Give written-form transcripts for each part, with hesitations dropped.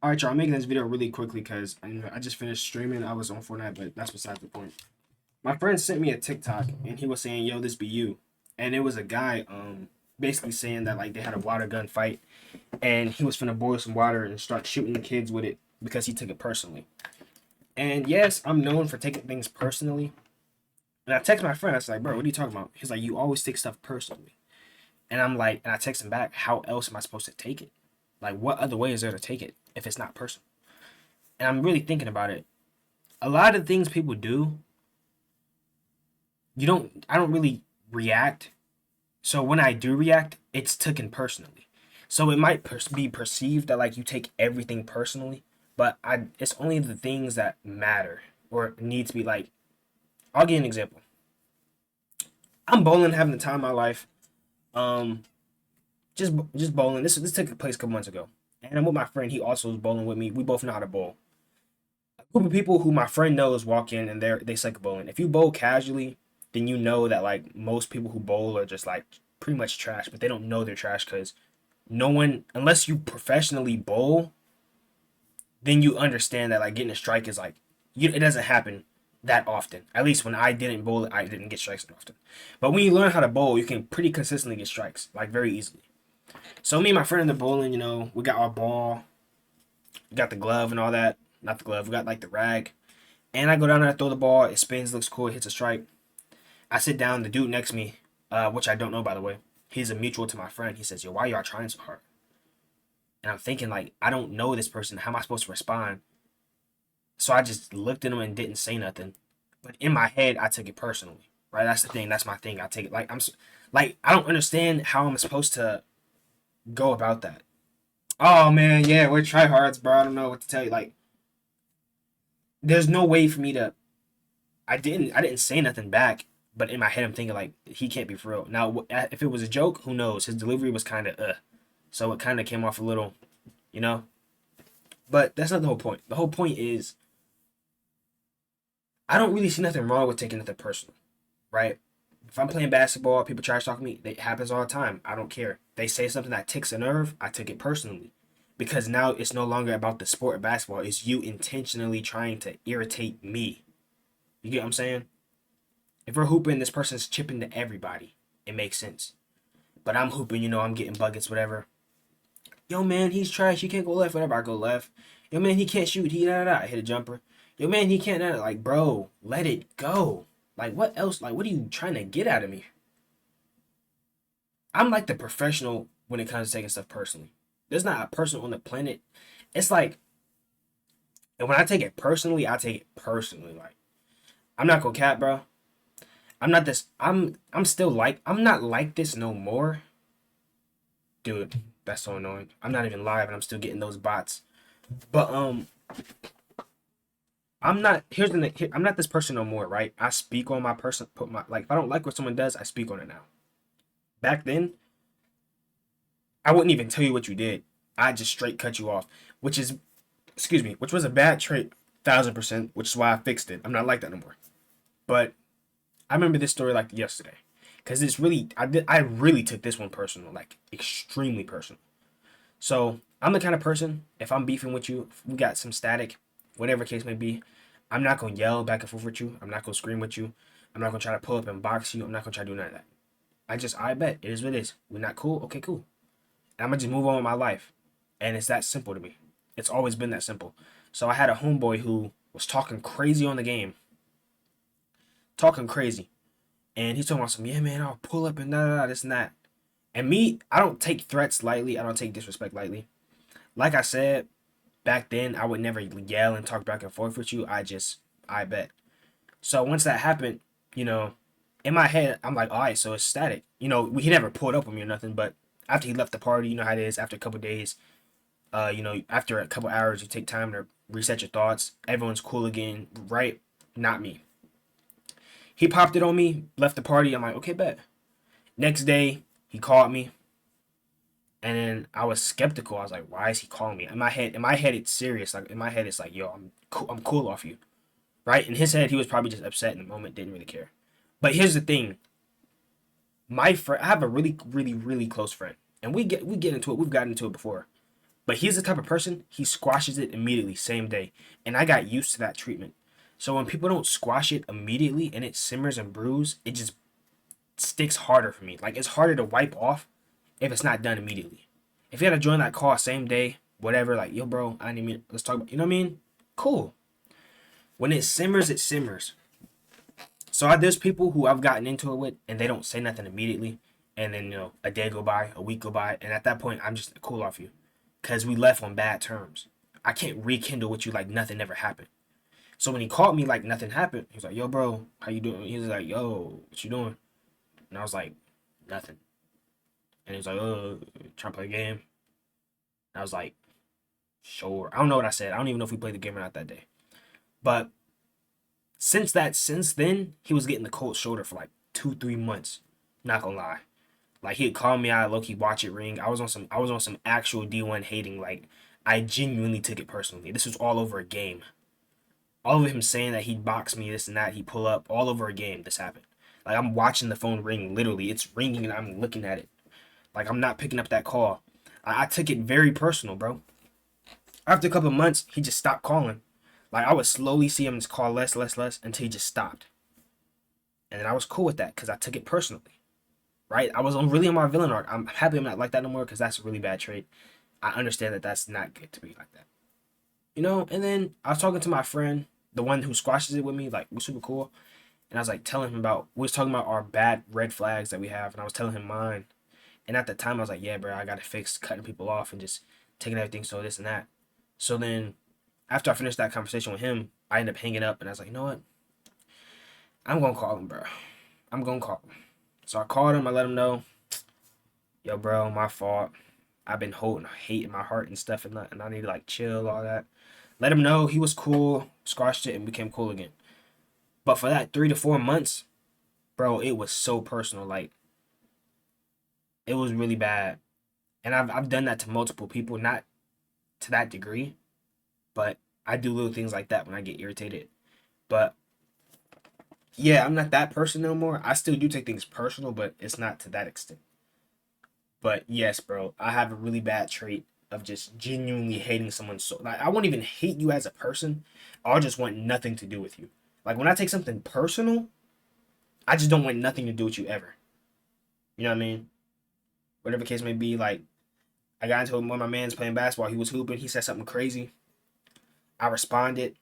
All right, y'all. I'm making this video really quickly because I just finished streaming. I was on Fortnite, but that's beside the point. My friend sent me a TikTok and he was saying, "Yo, this be you," and it was a guy basically saying that like they had a water gun fight and he was finna boil some water and start shooting the kids with it because he took it personally. And yes, I'm known for taking things personally. And I text my friend. I was like, "Bro, what are you talking about?" He's like, "You always take stuff personally." And I'm like, and I text him back, "How else am I supposed to take it? Like, what other way is there to take it if it's not personal?" And I'm really thinking about it. A lot of things people do, I don't really react. So when I do react, it's taken personally. So it might be perceived that like you take everything personally, but it's only the things that matter or need to be like. I'll give you an example. I'm bowling, having the time of my life. Um, just bowling. This took place a couple months ago, and I'm with my friend. He also was bowling with me. We both know how to bowl. A group of people who my friend knows walk in and they suck at bowling. If you bowl casually, then you know that like most people who bowl are just like pretty much trash, but they don't know they're trash because no one, unless you professionally bowl, then you understand that like getting a strike is like it doesn't happen that often. At least when I didn't bowl, I didn't get strikes that often. But when you learn how to bowl, you can pretty consistently get strikes like very easily. So me and my friend in the bowling, we got our ball, we got the glove and all that. Not the glove, we got like the rag. And I go down there, I throw the ball, it spins, looks cool, it hits a strike. I sit down, the dude next to me, which I don't know by the way, he's a mutual to my friend. He says, "Yo, why y'all trying so hard?" And I'm thinking like, I don't know this person. How am I supposed to respond? So I just looked at him and didn't say nothing. But in my head, I took it personally. Right? That's the thing. That's my thing. I take it like like I don't understand how I'm supposed to go about that. Oh man, yeah, we're tryhards, bro. I don't know what to tell you. Like, there's no way for me to. I didn't say nothing back, but in my head, I'm thinking like he can't be for real. Now, if it was a joke, who knows? His delivery was kind of so it kind of came off a little, you know. But that's not the whole point. The whole point is I don't really see nothing wrong with taking it personal, right? If I'm playing basketball, people try to talk to me. It happens all the time. I don't care. They say something that ticks a nerve. I took it personally because now it's no longer about the sport of basketball. It's you intentionally trying to irritate me. You get what I'm saying? If we're hooping, this person's chipping to everybody. It makes sense. But I'm hooping, I'm getting buckets, whatever. Yo, man, he's trash. He can't go left. Whatever, I go left. Yo, man, he can't shoot. He da da da. I hit a jumper. Yo, man, he can't. Like, bro, let it go. Like, what else? Like, what are you trying to get out of me? I'm like the professional when it comes to taking stuff personally. There's not a person on the planet. It's like, and when I take it personally, I take it personally. Like, I'm not gonna cap, bro. I'm not this. I'm still like. I'm not like this no more, dude. That's so annoying. I'm not even live, and I'm still getting those bots. But I'm not. I'm not this person no more, right? I speak on my person. Put my like. If I don't like what someone does, I speak on it now. Back then, I wouldn't even tell you what you did. I just straight cut you off, which is, excuse me, which was a bad trait, 1,000%. Which is why I fixed it. I'm not like that no more. But I remember this story like yesterday, because it's really. I really took this one personal, like extremely personal. So I'm the kind of person. If I'm beefing with you, if we got some static, whatever case may be, I'm not gonna yell back and forth with you. I'm not gonna scream with you. I'm not gonna try to pull up and box you. I'm not gonna try to do none of that. I bet it is what it is. We're not cool. Okay, cool. And I'm gonna just move on with my life. And it's that simple to me. It's always been that simple. So I had a homeboy who was talking crazy on the game, talking crazy, and he's talking about some, yeah, man, I'll pull up and da da da, this and that. And me, I don't take threats lightly. I don't take disrespect lightly. Like I said, back then, I would never yell and talk back and forth with you. I bet. So once that happened, you know, in my head, I'm like, all right, so it's static. He never pulled up on me or nothing, but after he left the party, you know how it is. After a couple days, after a couple hours, you take time to reset your thoughts. Everyone's cool again, right? Not me. He popped it on me, left the party. I'm like, okay, bet. Next day, he called me, and then I was skeptical. I was like, why is he calling me? In my head, it's serious. Like in my head, it's like, yo, I'm cool off you, right? In his head, he was probably just upset in the moment, didn't really care. But here's the thing: my friend, I have a really, really, really close friend, and we get into it. We've gotten into it before. But he's the type of person, he squashes it immediately, same day. And I got used to that treatment. So when people don't squash it immediately and it simmers and brews, it just sticks harder for me. Like, it's harder to wipe off if it's not done immediately. If you had to join that call same day, whatever, like, yo, bro, I need me, let's talk about, you know what I mean? Cool. When it simmers, it simmers. So there's people who I've gotten into it with, and they don't say nothing immediately, and then a day go by, a week go by, and at that point I'm just cool off you, cause we left on bad terms. I can't rekindle with you like nothing ever happened. So when he called me like nothing happened, he was like, "Yo, bro, how you doing?" He was like, "Yo, what you doing?" And I was like, "Nothing." And he was like, "Oh, trying to play a game." And I was like, "Sure." I don't know what I said. I don't even know if we played the game or not that day. But since then, he was getting the cold shoulder for like 2-3 months. Not gonna lie. Like, he'd call me out, low key watch it ring. I was on some actual D1 hating. Like, I genuinely took it personally. This was all over a game. All of him saying that he'd box me, this and that, he'd pull up, all over a game. This happened. Like, I'm watching the phone ring. Literally, it's ringing and I'm looking at it. Like, I'm not picking up that call. I took it very personal, bro. After a couple of months, he just stopped calling. Like, I would slowly see him just call less, less, less until he just stopped. And then I was cool with that because I took it personally, right? I was really on my villain arc. I'm happy I'm not like that no more because that's a really bad trait. I understand that that's not good to be like that. And then I was talking to my friend, the one who squashes it with me, like, we're super cool. And I was like telling him we was talking about our bad red flags that we have. And I was telling him mine. And at the time, I was like, yeah, bro, I got to fix cutting people off and just taking everything so this and that. So then after I finished that conversation with him, I ended up hanging up and I was like, you know what? I'm going to call him, bro. I'm going to call him. So I called him. I let him know, yo, bro, my fault. I've been holding hate in my heart and stuff, and I need to like chill, all that. Let him know he was cool, squashed it, and became cool again. But for that 3 to 4 months, bro, it was so personal. Like, it was really bad. And I've done that to multiple people, not to that degree, but I do little things like that when I get irritated. But yeah, I'm not that person no more. I still do take things personal, but it's not to that extent. But yes, bro, I have a really bad trait of just genuinely hating someone. So like, I won't even hate you as a person. I'll just want nothing to do with you. Like, when I take something personal, I just don't want nothing to do with you ever. You know what I mean? Whatever the case may be. Like, I got into it when my man's playing basketball. He was hooping. He said something crazy. I responded.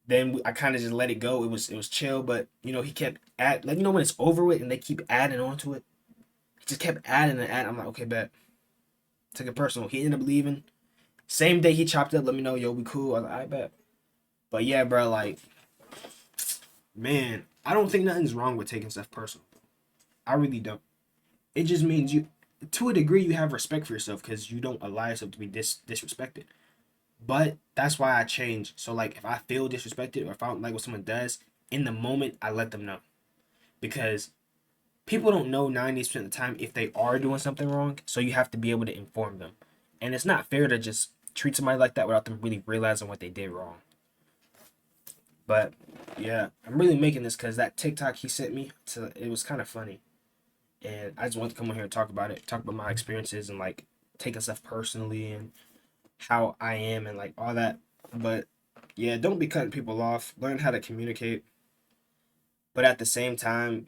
Then I kind of just let it go. It was chill, but he kept like, when it's over with and they keep adding on to it. He just kept adding and adding. I'm like, okay, bet. Took it personal. He ended up leaving. Same day he chopped up, let me know, yo, we cool. I was like, I bet. But yeah, bro, like, man, I don't think nothing's wrong with taking stuff personal. I really don't. It just means to a degree, you have respect for yourself because you don't allow yourself to be disrespected. But that's why I change. So, like, if I feel disrespected or if I don't like what someone does, in the moment, I let them know. Because people don't know 90% of the time if they are doing something wrong. So you have to be able to inform them. And it's not fair to just treat somebody like that without them really realizing what they did wrong. But yeah, I'm really making this because that TikTok he sent me, it was kind of funny. And I just want to come on here and talk about it, talk about my experiences and like taking stuff personally and how I am and like all that. But yeah, don't be cutting people off. Learn how to communicate. But at the same time,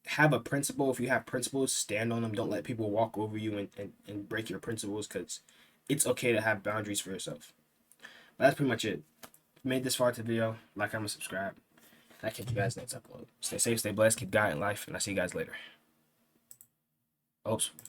have a principle. If you have principles, stand on them. Don't let people walk over you and break your principles because it's okay to have boundaries for yourself. But that's pretty much it. If you made this far to the video, like, comment, subscribe. And I'll catch you guys next upload. Stay safe, stay blessed, keep God in life, and I'll see you guys later. Hopes.